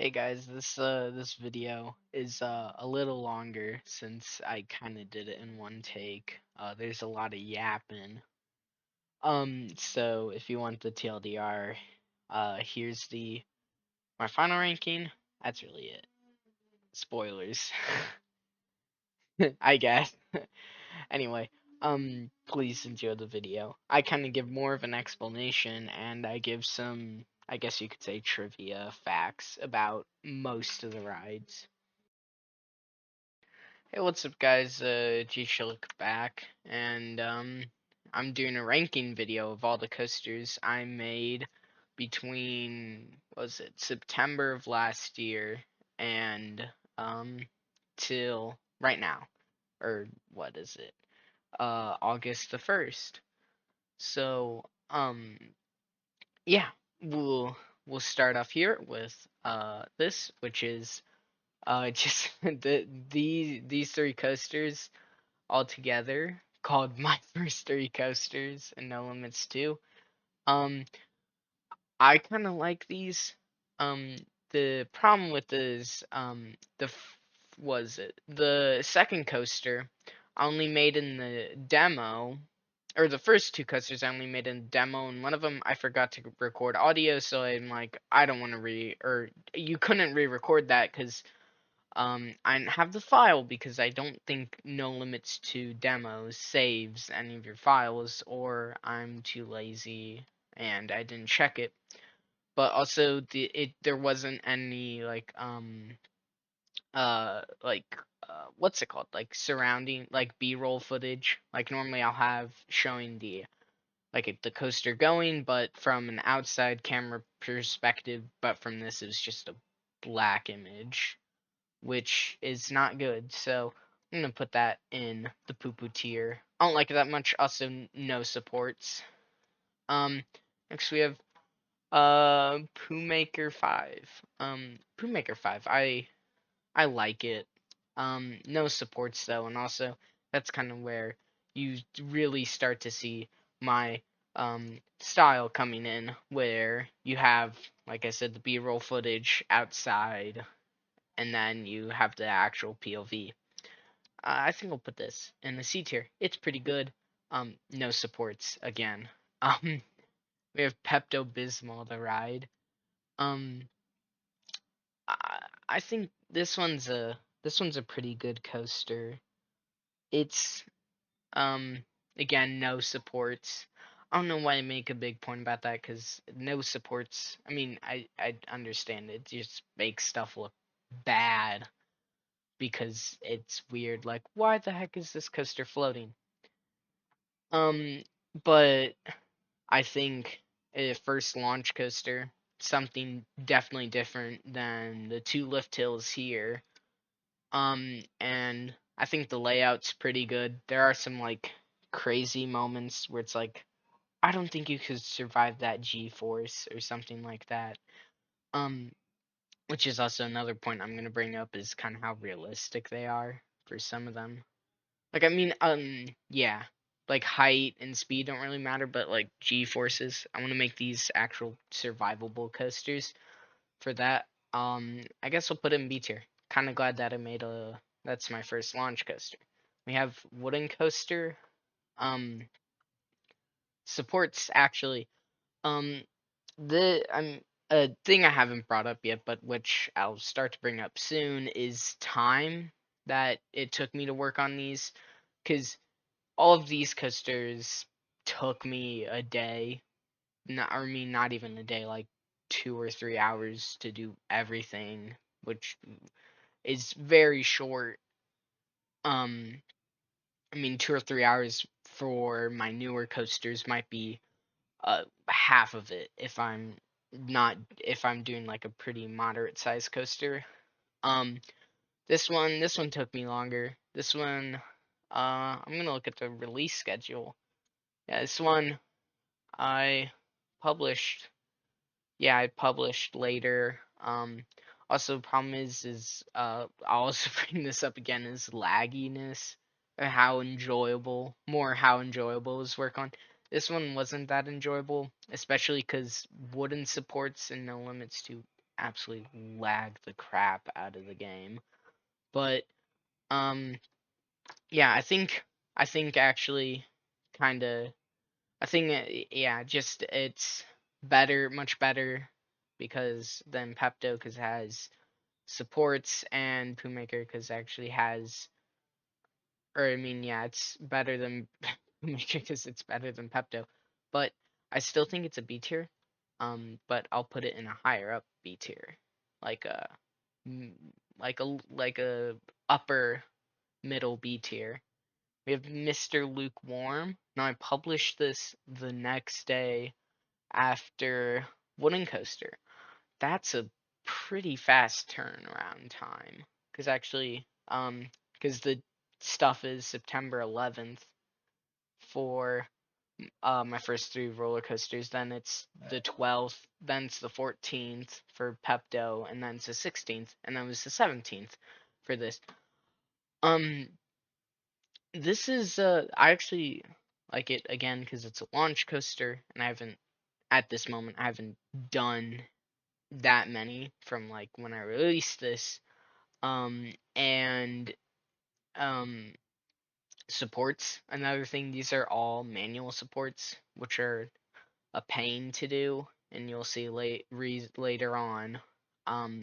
Hey guys, this video is a little longer since I kind of did it in one take. There's a lot of yapping. So if you want the TLDR, here's the my final ranking. That's really it. Spoilers, I guess. Anyway, please enjoy the video. I kind of give more of an explanation and I give some, I guess you could say, trivia facts about most of the rides. Hey, what's up guys? G Shillick back, and I'm doing a ranking video of all the coasters I made between, what was it, September of last year and um till right now, or what is it? August the 1st. So, yeah, we'll start off here with this, which is just these three coasters all together called my first three coasters and No Limits 2. Um, I kind of like these. Um, the problem with is was it the second coaster I only made in the demo, or the first two coasters I only made in the demo, and one of them I forgot to record audio, so I'm like, I don't want to or you couldn't re-record that because I didn't have the file because I don't think No Limits to demos saves any of your files, or I'm too lazy and I didn't check it. But also there wasn't any like what's it called, like surrounding, like B-roll footage. Like normally I'll have showing the coaster going, but from an outside camera perspective. But from this, it was just a black image, which is not good. So I'm gonna put that in the poo-poo tier. I don't like it that much. Also, no supports. Um, Next we have Pooh Maker 5. Pooh Maker 5. I like it. No supports though, and also that's kind of where you really start to see my style coming in, where you have, like I said, the B-roll footage outside, and then you have the actual POV. I think I'll put this in the C tier. It's pretty good. No supports again. Um, we have Pepto Bismol the ride. Um, I think this one's a pretty good coaster. It's again, no supports. I don't know why I make a big point about that, because no supports. I mean, I understand it just makes stuff look bad because it's weird. Like, why the heck is this coaster floating? Um, but I think a first launch coaster, something definitely different than the two lift hills here. And I think the layout's pretty good. There are some like crazy moments where it's like, I don't think you could survive that G-force or something like that. Um, which is also another point I'm gonna bring up, is kind of how realistic they are for some of them. Like, I mean, yeah, like height and speed don't really matter, but like G-forces, I want to make these actual survivable coasters. For that, I guess we'll put it in B tier. Kind of glad that I made that's my first launch coaster. We have wooden coaster, um, supports actually. Um, a thing I haven't brought up yet, but which I'll start to bring up soon, is time that it took me to work on these, because all of these coasters took me a day. Not, I mean, not even a day, like 2 or 3 hours to do everything, which is very short. Um, I mean, 2 or 3 hours for my newer coasters might be half of it if I'm doing like a pretty moderate sized coaster. Um, this one took me longer. This one, I'm gonna look at the release schedule. Yeah, this one I published. Yeah, I published later. Also, problem is I'll also bring this up again, is lagginess, or how enjoyable is work on. This one wasn't that enjoyable, especially because wooden supports and No Limits 2 absolutely lag the crap out of the game. But um, yeah, I think actually kind of I think yeah, just it's better, much better because than Pepto because it has supports and Poomaker because actually has or I mean yeah, it's better than Poomaker because it's better than Pepto, but I still think it's a B tier. But I'll put it in a higher up B tier, like a mm, like a upper middle B tier. We have Mr. Lukewarm. Now I published this the next day after Wooden Coaster. That's a pretty fast turnaround time. Because actually, because the stuff is September 11th for my first three roller coasters. Then it's the 12th. Then it's the 14th for Pepto, and then it's the 16th, and then it was the 17th for this. Um, this is I actually like it again because it's a launch coaster, and I haven't at this moment I haven't done that many from like when I released this. And um supports another thing. These are all manual supports, which are a pain to do, and you'll see later on. Um,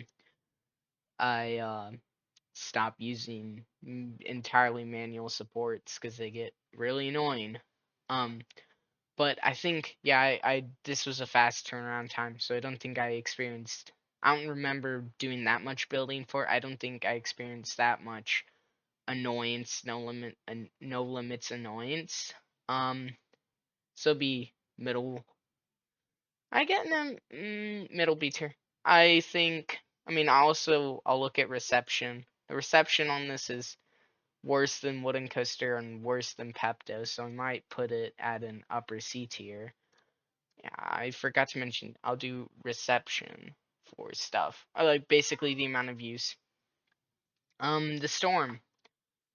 I stop using entirely manual supports because they get really annoying. Um, but I think yeah, I this was a fast turnaround time, so I don't think I experienced. I don't remember doing that much building for it. I don't think I experienced that much annoyance, no limits annoyance. Um, so be middle. I get them middle B tier. I think. I mean, I'll look at reception. The reception on this is worse than Wooden Coaster and worse than Pepto, so I might put it at an upper C tier. Yeah, I forgot to mention I'll do reception for stuff. I like basically the amount of views. The storm.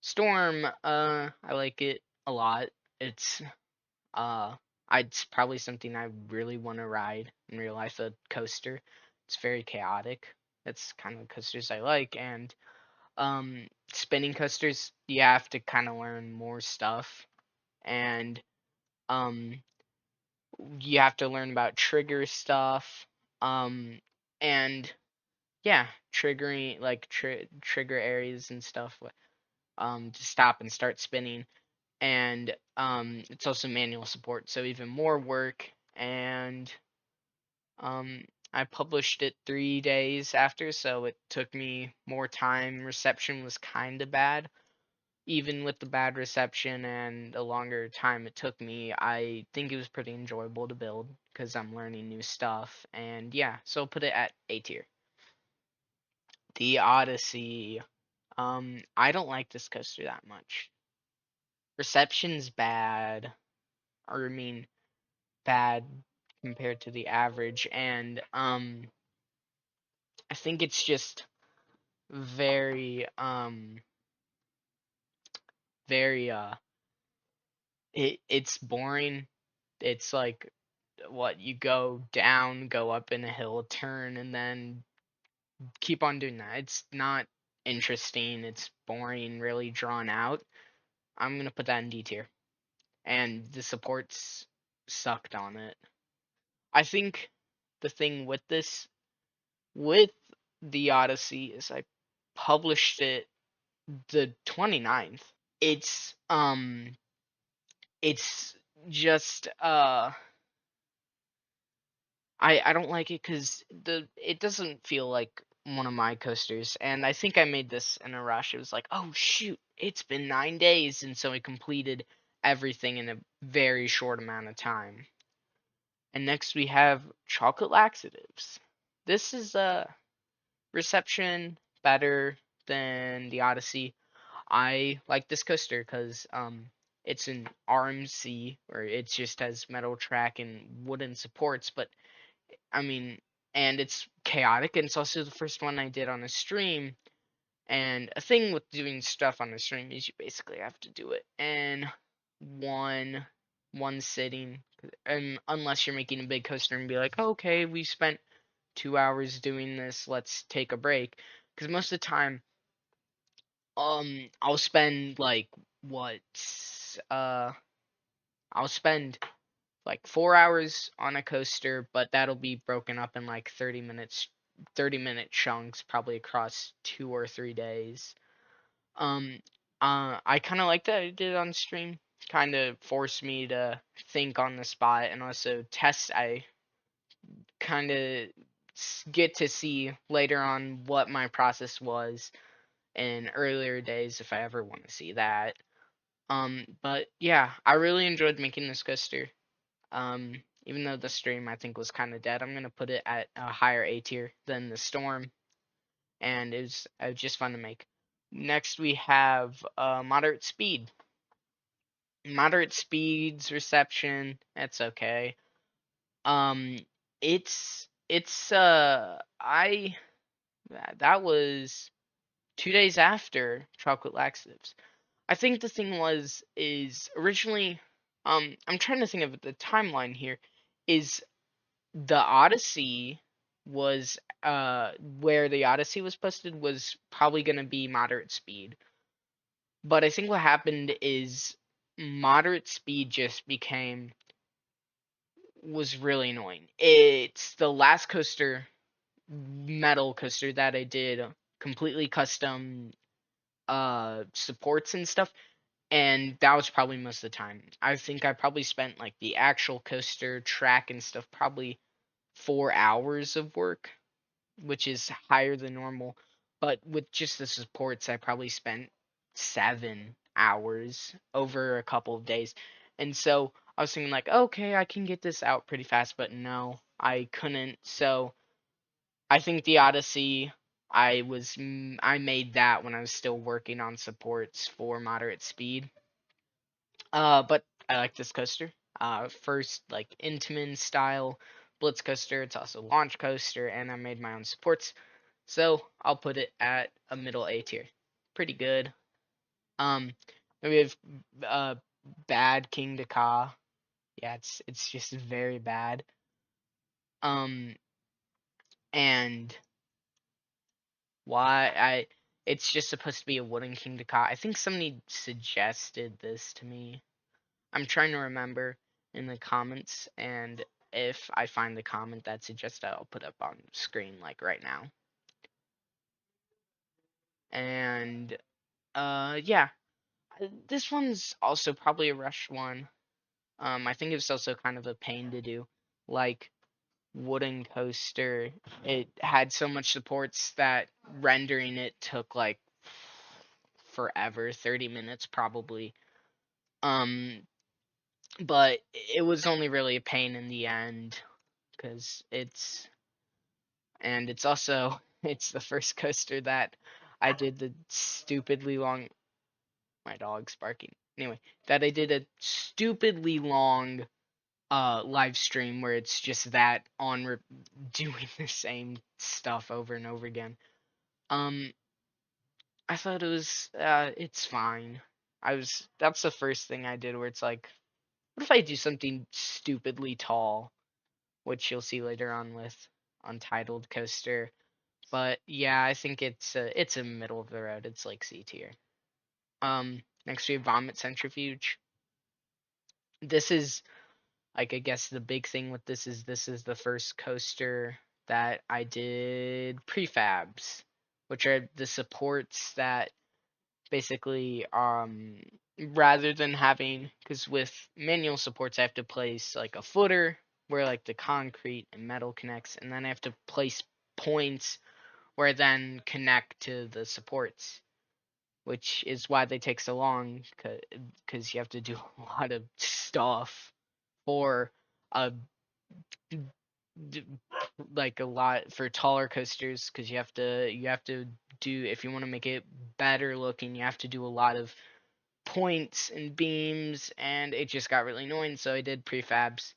Storm, I like it a lot. It's uh it's probably something I really want to ride in real life, a coaster. It's very chaotic. That's kind of coasters I like, and spinning coasters you have to kind of learn more stuff, and um you have to learn about trigger stuff. Um and yeah, triggering like trigger areas and stuff to stop and start spinning. And it's also manual support, so even more work. And um, I published it 3 days after, so it took me more time. Reception was kind of bad. Even with the bad reception and a longer time it took me, I think it was pretty enjoyable to build because I'm learning new stuff. And yeah, so I'll put it at A tier. The Odyssey. I don't like this coaster that much. Reception's bad, or I mean, bad compared to the average, and I think it's just very very it's boring. It's like what you go down, go up in a hill, turn, and then keep on doing that. It's not interesting. It's boring, really drawn out. I'm gonna put that in D tier, and the supports sucked on it. I think the thing with this with the Odyssey is I published it the 29th. It's just I don't like it cuz the it doesn't feel like one of my coasters, and I think I made this in a rush. It was like, "Oh shoot, it's been 9 days," and so I completed everything in a very short amount of time. And next we have chocolate laxatives. This is a reception better than the Odyssey. I like this coaster because it's an RMC or it just has metal track and wooden supports, but I mean, and it's chaotic, and it's also the first one I did on a stream. And a thing with doing stuff on a stream is you basically have to do it in one one sitting, and unless you're making a big coaster and be like, okay, we spent 2 hours doing this. Let's take a break. Because most of the time, I'll spend like what, uh, I'll spend like 4 hours on a coaster, but that'll be broken up in like 30-minute chunks, probably across 2 or 3 days. Um, I kind of like that I did it on stream. Kind of forced me to think on the spot and also test. I kind of get to see later on what my process was in earlier days if I ever want to see that. But yeah, I really enjoyed making this coaster. Even though the stream I think was kind of dead, I'm gonna put it at a higher A tier than the storm, and it was just fun to make. Next we have moderate speed. Moderate speeds reception. That's okay. Um, it's I that was 2 days after chocolate laxatives. I think the thing is originally, I'm trying to think of the timeline here. Is the Odyssey was where the Odyssey was posted was probably gonna be moderate speed. But I think what happened is moderate speed just became was really annoying. It's the last coaster, metal coaster that I did completely custom supports and stuff, and that was probably most of the time. I think I probably spent like the actual coaster track and stuff probably 4 hours of work, which is higher than normal. But with just the supports, I probably spent 7 hours over a couple of days. And so I was thinking like, okay, I can get this out pretty fast, but no, I couldn't. So I think the Odyssey, I made that when I was still working on supports for moderate speed. But I like this coaster. First like Intamin style Blitz coaster. It's also launch coaster, and I made my own supports. So I'll put it at a middle A tier. Pretty good. Um, we have bad King Dakar. Yeah, it's just very bad. Um, and why I it's just supposed to be a wooden King Dakar. I think somebody suggested this to me. I'm trying to remember in the comments, and if I find the comment that suggested, I'll put up on screen like right now. And yeah, this one's also probably a rush one. I think it was also kind of a pain to do. Like wooden coaster, it had so much supports that rendering it took like forever, 30 minutes probably. Um, but it was only really a pain in the end because it's also it's the first coaster that I did the stupidly long my dog's barking. Anyway, that I did a stupidly long live stream where it's just that on doing the same stuff over and over again. Um I thought it's fine. That's the first thing I did where it's like, what if I do something stupidly tall, which you'll see later on with Untitled Coaster. But yeah, I think it's a middle of the road. It's like C tier. Next we have Vomit Centrifuge. This is like I guess the big thing with this is the first coaster that I did prefabs, which are the supports that basically rather than having because with manual supports I have to place like a footer where like the concrete and metal connects, and then I have to place points where I then connect to the supports, which is why they take so long because you have to do a lot of stuff for a d- like a lot for taller coasters because you have to do if you want to make it better looking, you have to do a lot of points and beams, and it just got really annoying, so I did prefabs.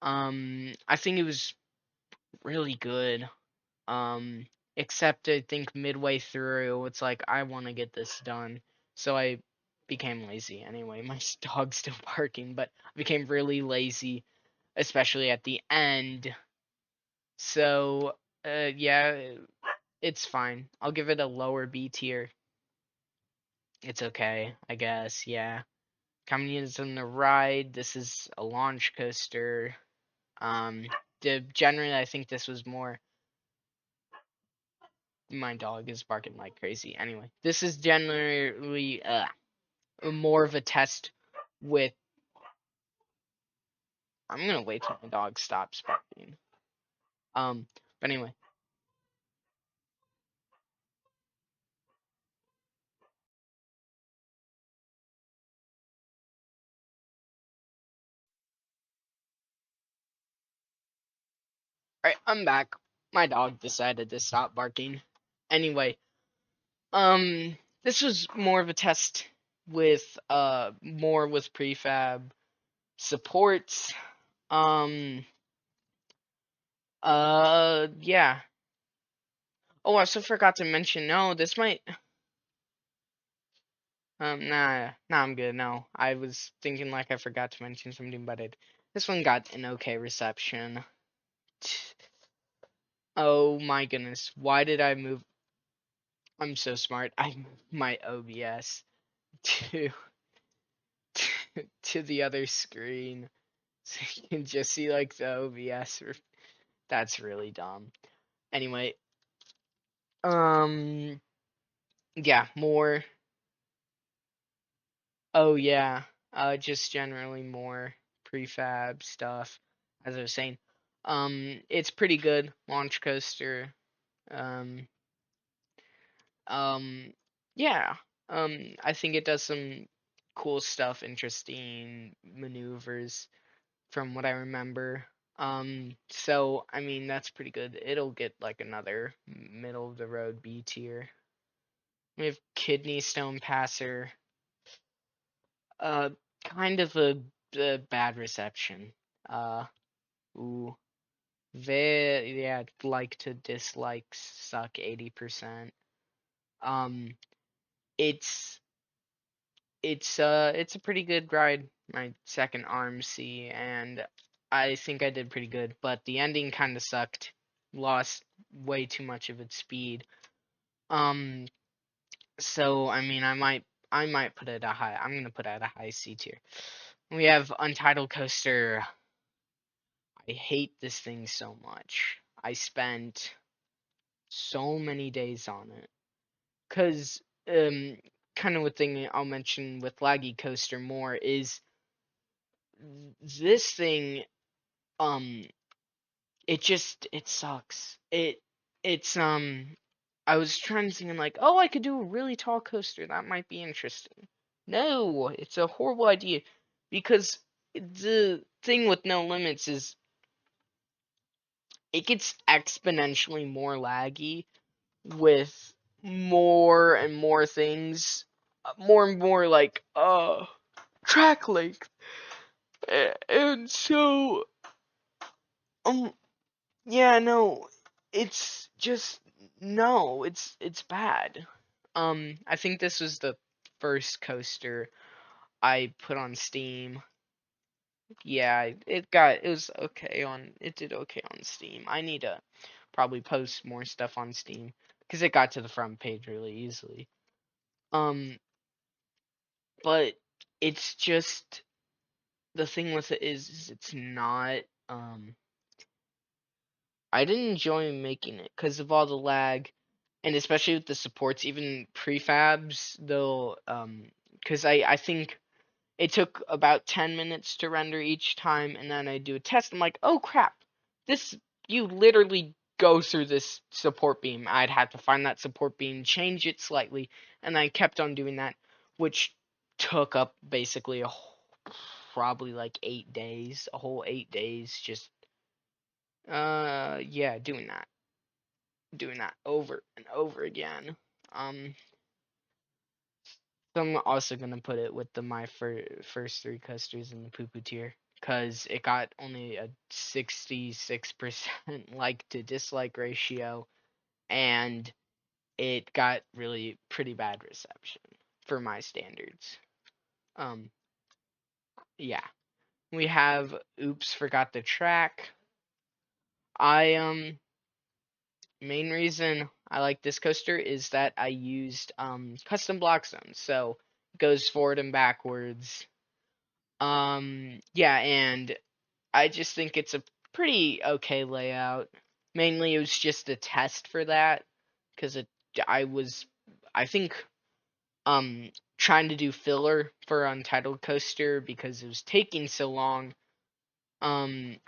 I think it was really good. Um, except I think midway through, it's like I want to get this done, so I became lazy. Anyway, my dog's still barking, but I became really lazy, especially at the end. So, yeah, it's fine. I'll give it a lower B tier. It's okay, I guess. Yeah. Communism the ride. This is a launch coaster. Um, generally, I think this was more. My dog is barking like crazy. Anyway, this is generally more of a test with. I'm gonna wait till my dog stops barking. But anyway, alright, I'm back. My dog decided to stop barking. Anyway, this was more of a test with more with prefab supports. Um, yeah. Oh, I also forgot to mention. No, this might. Nah, I'm good. No, I was thinking like I forgot to mention something, but it. This one got an okay reception. Oh my goodness, why did I move? I'm so smart. I moved my OBS to to the other screen so you can just see like the OBS. That's really dumb. Anyway, um, yeah, more. Oh yeah, just generally more prefab stuff. As I was saying, it's pretty good launch coaster. Um, um, yeah. I think it does some cool stuff, interesting maneuvers from what I remember. So I mean that's pretty good. It'll get like another middle of the road B tier. We have Kidney Stone Passer. Uh, kind of a bad reception. Uh, ooh, very yeah, like to dislikes suck 80%. Um, it's it's a pretty good ride. My second RMC, and I think I did pretty good, but the ending kind of sucked. Lost way too much of its speed. Um, so I mean, I might put it a high. I'm gonna put it at a high C tier. We have Untitled Coaster. I hate this thing so much. I spent so many days on it. Cause kind of a thing I'll mention with Laggy Coaster more is this thing um it sucks. It's I was trying to think like, oh, I could do a really tall coaster. That might be interesting. No, it's a horrible idea because the thing with No Limits is it gets exponentially more laggy with more and more things, more and more like track length, and so um yeah, no, it's just no, it's bad. I think this was the first coaster I put on Steam. Yeah, it did okay on Steam. I need to probably post more stuff on Steam because it got to the front page really easily. Um, but it's just the thing with it is it's not I didn't enjoy making it because of all the lag and especially with the supports, even prefabs, they'll because I think it took about 10 minutes to render each time, and then I do a test. I'm like, oh crap, this you literally go through this support beam. I'd have to find that support beam, change it slightly, and I kept on doing that, which took up basically probably like 8 days, a whole 8 days, just yeah, doing that over and over again. Um, So I'm also gonna put it with the my first three coasters in the poo poo tier because it got only a 66% like to dislike ratio and it got really pretty bad reception for my standards. Um, yeah, we have Oops Forgot the Track. Main reason I like this coaster is that I used custom block zones, so it goes forward and backwards. Yeah, and I just think it's a pretty okay layout. Mainly, it was just a test for that because I was, I think, um, trying to do filler for Untitled Coaster because it was taking so long. Um,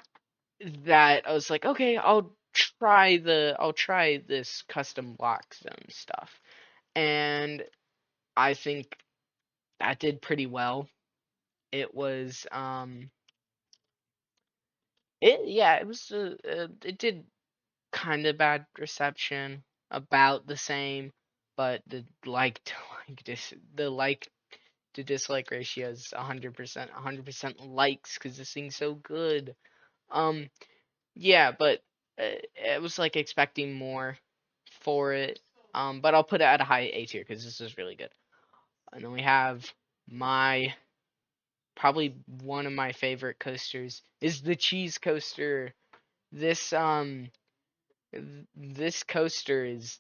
that I was like, okay, I'll try this custom block zone stuff, and I think that did pretty well. It was, it was, it did kind of bad reception, about the same, but the like to like to dislike ratio is 100%, 100% likes because this thing's so good. Um, yeah, but I was like expecting more for it. But I'll put it at a high A tier because this is really good. And then we have my probably one of my favorite coasters is the cheese coaster. This this coaster is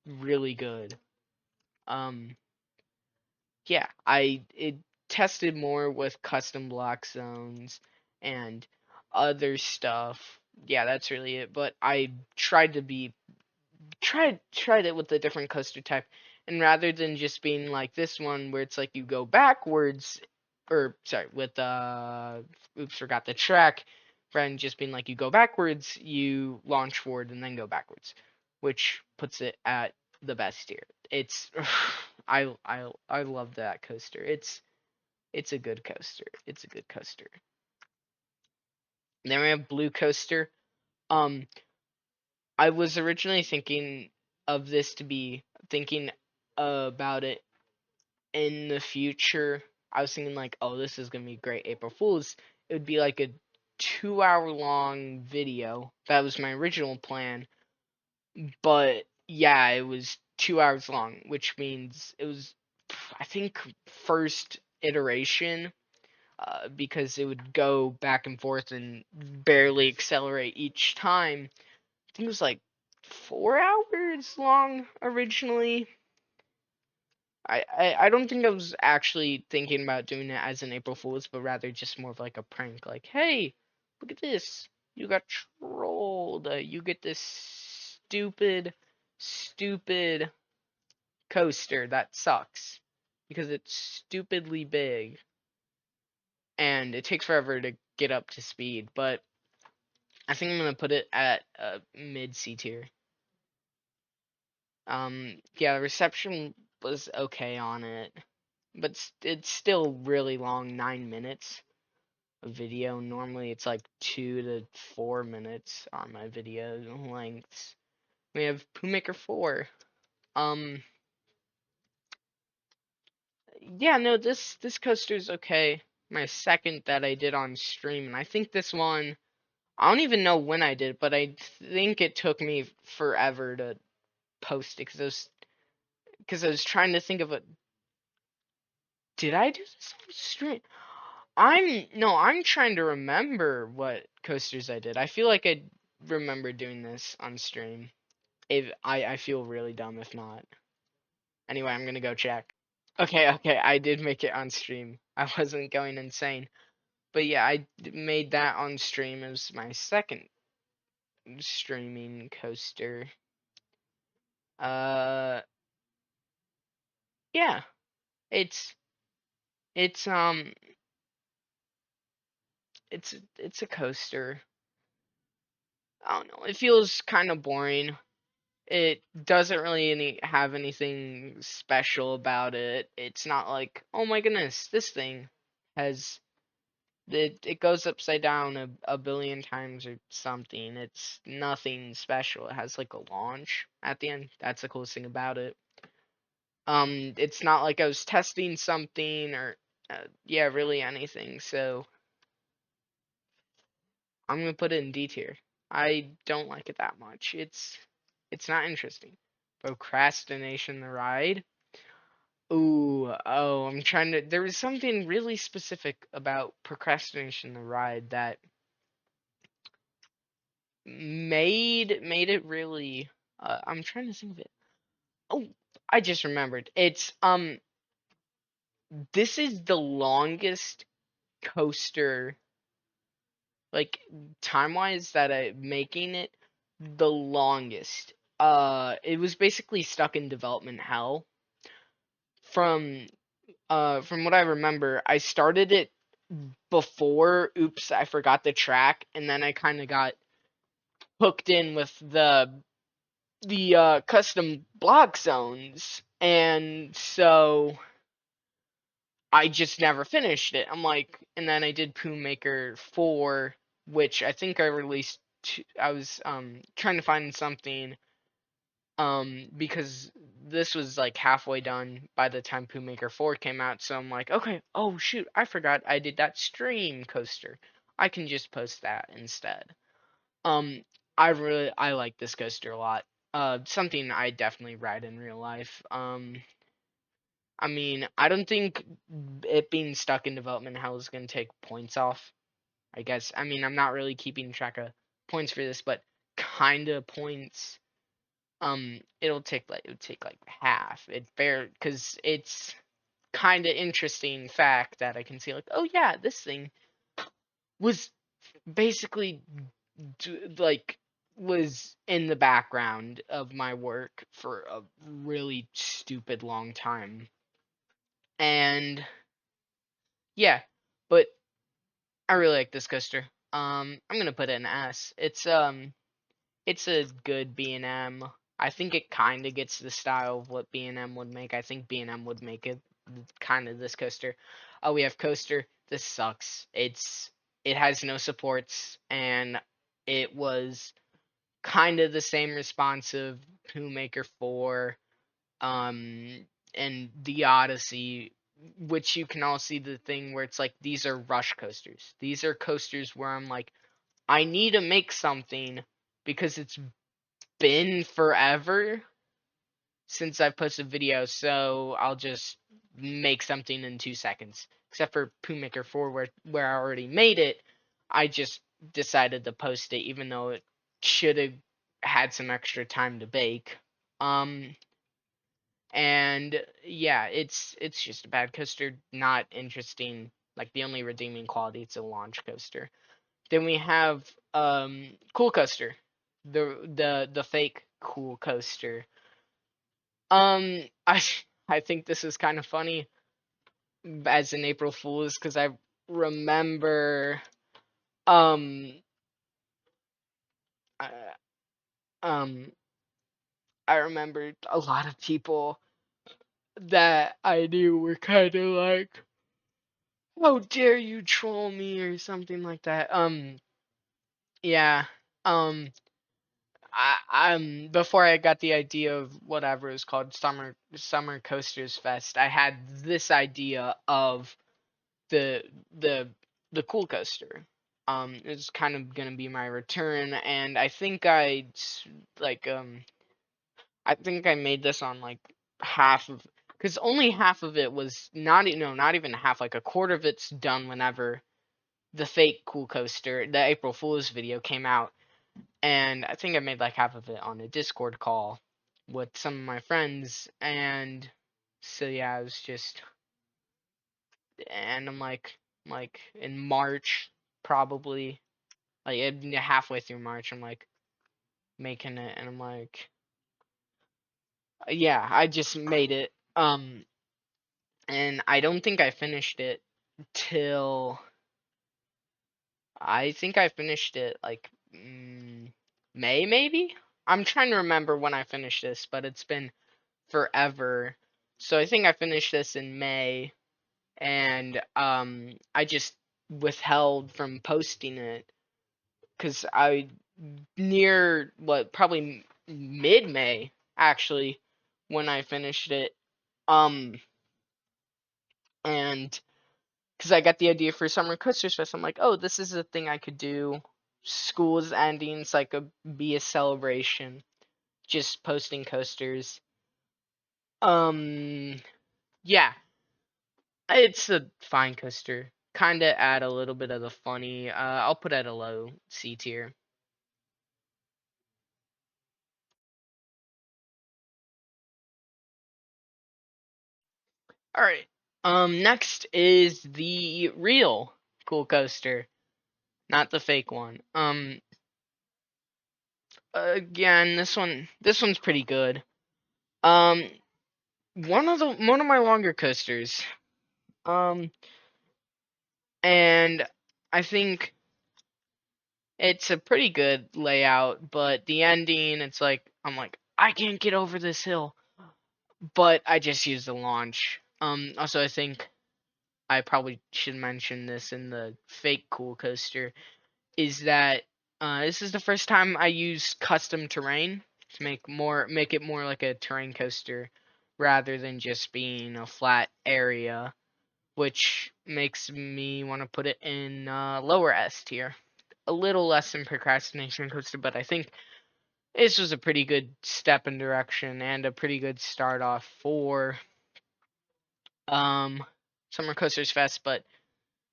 really good. Um, yeah, I it tested more with custom block zones and other stuff. Yeah, that's really it. But I tried to be tried it with a different coaster type, and rather than just being like this one where it's like you go backwards, or sorry, with oops, forgot the track. Rather than just being like you go backwards, you launch forward and then go backwards, which puts it at the best tier. It's I love that coaster. It's a good coaster. It's a good coaster. And then we have Blue Coaster. Um, I was originally thinking of this to be thinking about it in the future. I was thinking like, oh, this is gonna be great April Fools. It would be like a 2 hour long video. That was my original plan. But yeah, it was 2 hours long, which means it was, I think, first iteration, because it would go back and forth and barely accelerate each time. I think it was like 4 hours long originally. I don't think I was actually thinking about doing it as an April Fool's, but rather just more of like a prank. Like, hey, look at this. You got trolled. You get this stupid coaster that sucks because it's stupidly big and it takes forever to get up to speed. But I think I'm gonna put it at mid C tier. Yeah, the reception was okay on it, but it's still really long, 9 minutes of video. Normally it's like 2 to 4 minutes on my video lengths. We have Pooh Maker 4. Um, yeah, no, this coaster's okay. My second that I did on stream, and I think this one, I don't even know when I did, but I think it took me forever to post it because I was trying to think of a. Did I do this on stream? I'm trying to remember what coasters I did. I feel like I remember doing this on stream. If I feel really dumb if not. Anyway, I'm gonna go check. Okay, I did make it on stream. I wasn't going insane. But yeah, made that on stream. It was my second streaming coaster. Uh, yeah, it's it's it's a coaster. I don't know. It feels kind of boring. It doesn't really have anything special about it. It's not like, oh my goodness, this thing has it goes upside down a billion times or something. It's nothing special. It has like a launch at the end. That's the coolest thing about it. It's not like I was testing something or yeah, really anything. So I'm gonna put it in D tier. I don't like it that much. It's not interesting. Procrastination the ride. Ooh, oh, I'm trying to. There was something really specific about procrastination the ride that made it really. I'm trying to think of it. Oh, I just remembered. It's this is the longest coaster, like time wise, that I'm making it the longest. It was basically stuck in development hell. From from what I remember, I started it before Oops, I Forgot the Track, and then I kind of got hooked in with the custom block zones, and so I just never finished it. I'm like, and then I did Poo Maker 4, which I think I released. I was trying to find something because this was like halfway done by the time Poo Maker 4 came out. So I'm like, okay, oh shoot, I forgot I did that stream coaster. I can just post that instead. Um, I like this coaster a lot. Something I definitely ride in real life. I mean, I don't think it being stuck in development hell is gonna take points off. I guess. I mean, I'm not really keeping track of points for this, but kinda points. It would take like half. It fair because it's kind of interesting fact that I can see like, oh yeah, this thing was basically like was in the background of my work for a really stupid long time. And yeah, but I really like this coaster. I'm gonna put it an S. It's a good B&M. I think it kind of gets the style of what B&M would make. I think B&M would make it kind of this coaster. Oh, we have coaster. This sucks. It has no supports, and it was kind of the same response of Pooh Maker 4, and the Odyssey, which you can all see the thing where it's like these are rush coasters. These are coasters where I'm like, I need to make something because it's been forever since I posted videos, so I'll just make something in 2 seconds. Except for Pooh Maker 4, where I already made it, I just decided to post it, even though it should have had some extra time to bake. Um, and yeah, it's just a bad coaster, not interesting. Like the only redeeming quality, it's a launch coaster. Then we have Cool Coaster, the fake Cool Coaster. I I think this is kind of funny as an April Fool's because I remember um uh, um I remember a lot of people that I knew were kind of like, "How dare you troll me?" or something like that. Yeah. Um, before I got the idea of whatever it was called, Summer Coasters Fest, I had this idea of the the the cool coaster. It's kind of gonna be my return, and like I think I made this on like half of, because only half of it was not no not even half, like a quarter of it's done whenever the fake cool coaster, the April Fool's video came out, and I think I made like half of it on a Discord call with some of my friends, and so yeah, I was just, and I'm like in March probably, like halfway through March, I'm like making it, and I'm like, yeah, I just made it, and I don't think I finished it till, I think I finished it like May maybe. I'm trying to remember when I finished this, but it's been forever. So I think I finished this in May, and I just withheld from posting it because I, near what, probably mid May actually, when I finished it, um and because I got the idea for Summer Coasters Fest, I'm like, oh, this is a thing I could do. School is ending, it's like be a celebration, just posting coasters. Um, yeah, it's a fine coaster. Kinda add a little bit of the funny. I'll put it at a low C tier. All right. Next is the real cool coaster, not the fake one. Again, this one's pretty good. Um, one of my longer coasters. Um, and I think it's a pretty good layout, but the ending, it's like I'm like I can't get over this hill, but I just used the launch. Also I think I probably should mention this in the fake cool coaster is that this is the first time I used custom terrain to make it more like a terrain coaster rather than just being a flat area, which makes me want to put it in lower S tier. A little less than procrastination coaster, but I think this was a pretty good step in direction and a pretty good start off for um Summer Coasters Fest, but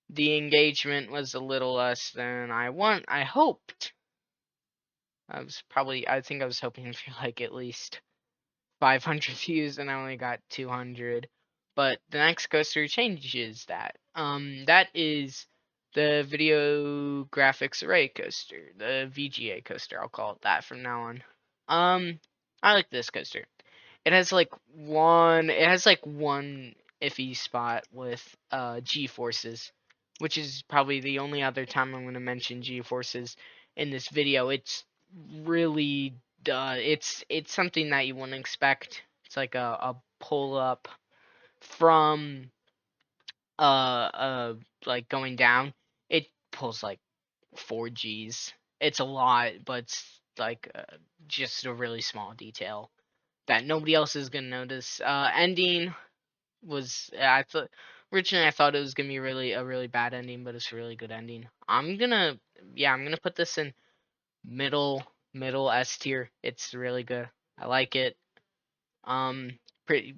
the engagement was a little less than I hoped. I think I was hoping for like at least 500 views and I only got 200. But the next coaster changes that. That is the Video Graphics Array coaster, the VGA coaster. I'll call it that from now on. I like this coaster. It has like one iffy spot with G forces, which is probably the only other time I'm going to mention G forces in this video. It's really it's something that you wouldn't expect. It's like a pull up from like going down. It pulls like 4 Gs. It's a lot, but it's like just a really small detail that nobody else is gonna notice. Ending was I thought originally I thought it was gonna be a really bad ending, but it's a really good ending. I'm gonna put this in middle S tier. It's really good. I like it. Pretty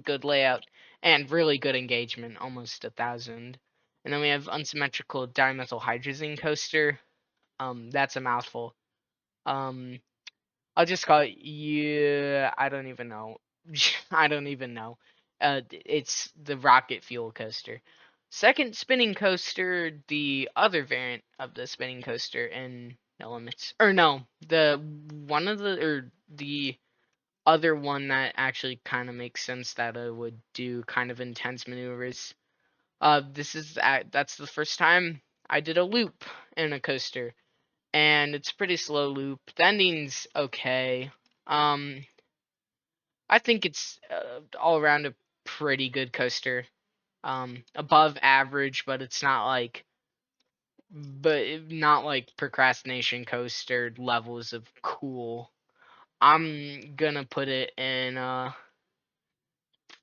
good layout and really good engagement, almost 1,000. And then we have unsymmetrical dimethyl hydrazine coaster. That's a mouthful. Um, I'll just call it yeah. I don't even know. I don't even know. It's the rocket fuel coaster. Second spinning coaster, the other variant of the spinning coaster in No Limits, or no, the other one that actually kind of makes sense that I would do kind of intense maneuvers. That's the first time I did a loop in a coaster and it's a pretty slow loop. The ending's okay. Um, I think it's all around a pretty good coaster. Above average, but not like procrastination coaster levels of cool. I'm gonna put it in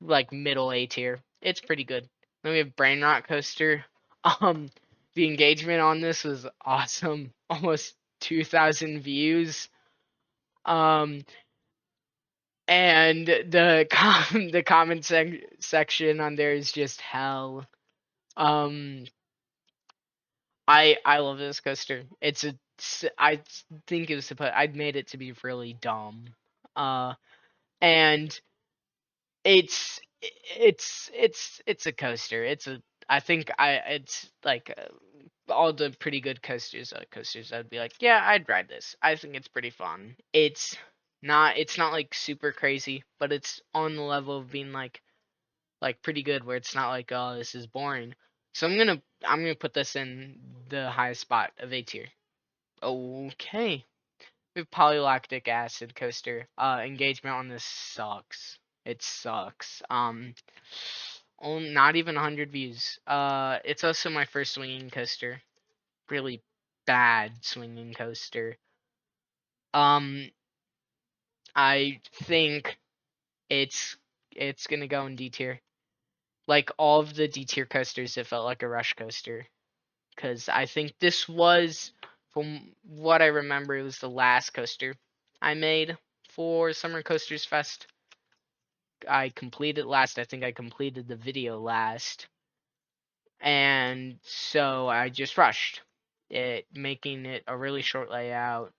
like middle A tier. It's pretty good. Then we have Brain Rot Coaster. Um, the engagement on this was awesome. Almost 2,000 views. Um, and the comment section on there is just hell. Um, I love this coaster. I think it was supposed I'd made it to be really dumb. Uh, and it's a coaster. I think it's like all the pretty good coasters I'd be like, yeah, I'd ride this. I think it's pretty fun. It's not like super crazy, but it's on the level of being like pretty good where it's not like, oh, this is boring. So I'm gonna put this in the highest spot of A tier. Okay. We have polylactic acid coaster. Engagement on this sucks. It sucks. Not even 100 views. It's also my first swinging coaster. Really bad swinging coaster. Um, I think it's gonna go in D tier. Like all of the D tier coasters, it felt like a rush coaster. Cause I think this was, from what I remember, it was the last coaster I made for Summer Coasters Fest. I completed last. I think I completed the video last, and so I just rushed it, making it a really short layout.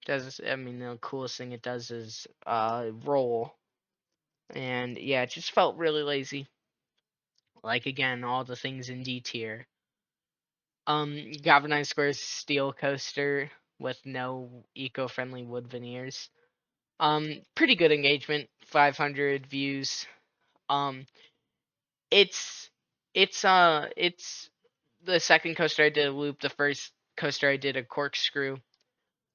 The coolest thing it does is roll, and yeah, it just felt really lazy. Like again, all the things in D tier. Galvanized Squares steel coaster with no eco-friendly wood veneers. Pretty good engagement, 500 views. Um, it's it's the second coaster I did a loop. The first coaster I did a corkscrew.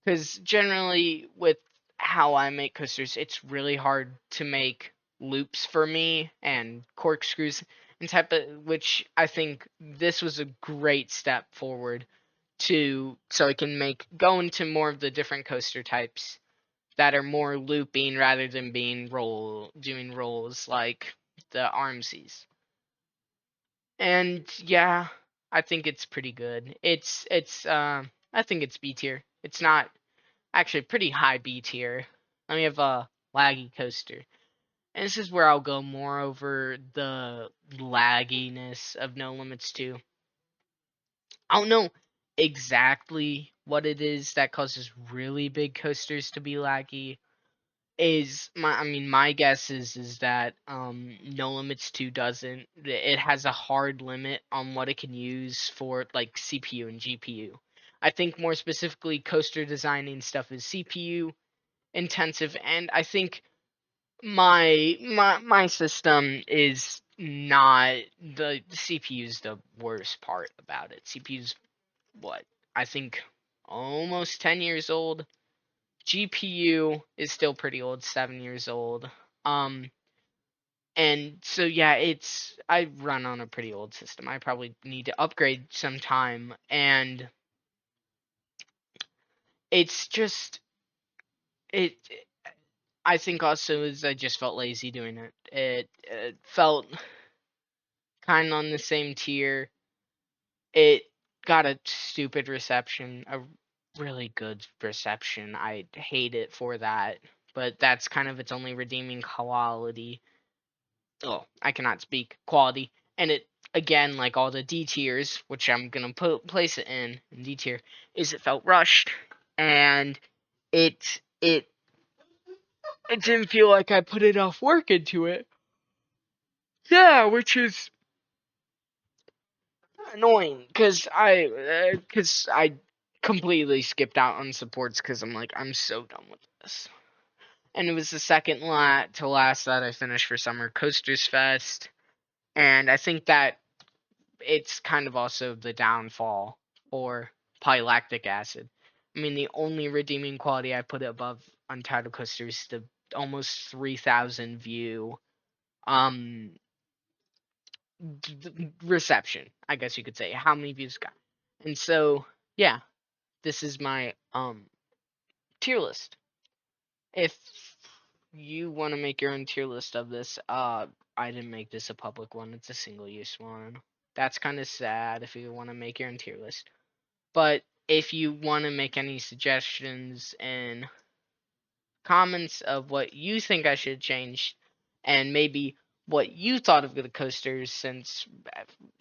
Because generally with how I make coasters, it's really hard to make loops for me and corkscrews and type of, which I think this was a great step forward to, so I can go into more of the different coaster types that are more looping rather than being doing rolls like the Armsies. And yeah, I think it's pretty good. I think it's B tier. It's not actually pretty high B tier. Then we have a laggy coaster. And this is where I'll go more over the lagginess of No Limits 2. I don't know exactly what it is that causes really big coasters to be laggy. My guess is that No Limits 2 doesn't. It has a hard limit on what it can use for like CPU and GPU. I think more specifically coaster designing stuff is CPU intensive, and I think my system is not. The CPU is the worst part about it. CPU's what, I think almost 10 years old. GPU is still pretty old, 7 years old. Um and so yeah, I run on a pretty old system. I probably need to upgrade sometime, and it's just it I think also is I just felt lazy doing it. It felt kind of on the same tier. It got a stupid reception, a really good reception. I hate it for that, but that's kind of its only redeeming quality. Oh, I cannot speak quality. And it again, like all the D tiers, which I'm gonna place it in D tier, is it felt rushed, and it it it didn't feel like I put enough work into it. Yeah, which is annoying because I completely skipped out on supports because I'm like, I'm so done with this. And it was the second to last that I finished for Summer Coasters Fest, and I think that it's kind of also the downfall for polylactic acid. I mean, the only redeeming quality I put above Untitled Coaster is the almost 3,000 view um reception, I guess you could say, how many views got. And so, yeah, this is my tier list. If you want to make your own tier list of this, I didn't make this a public one. It's a single use one. That's kind of sad if you want to make your own tier list. But if you want to make any suggestions and comments of what you think I should change, and maybe what you thought of the coasters, since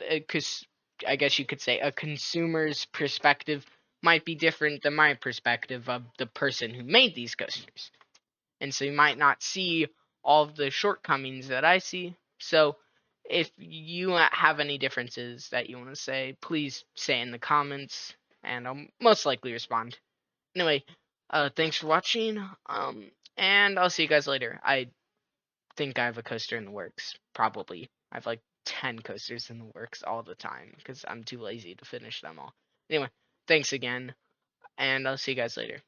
because I guess you could say a consumer's perspective might be different than my perspective of the person who made these coasters, and so you might not see all of the shortcomings that I see. So if you have any differences that you want to say, please say in the comments, and I'll most likely respond. Anyway, thanks for watching, and I'll see you guys later. I think I have a coaster in the works. Probably. I have like 10 coasters in the works all the time because I'm too lazy to finish them all. Anyway, thanks again, and I'll see you guys later.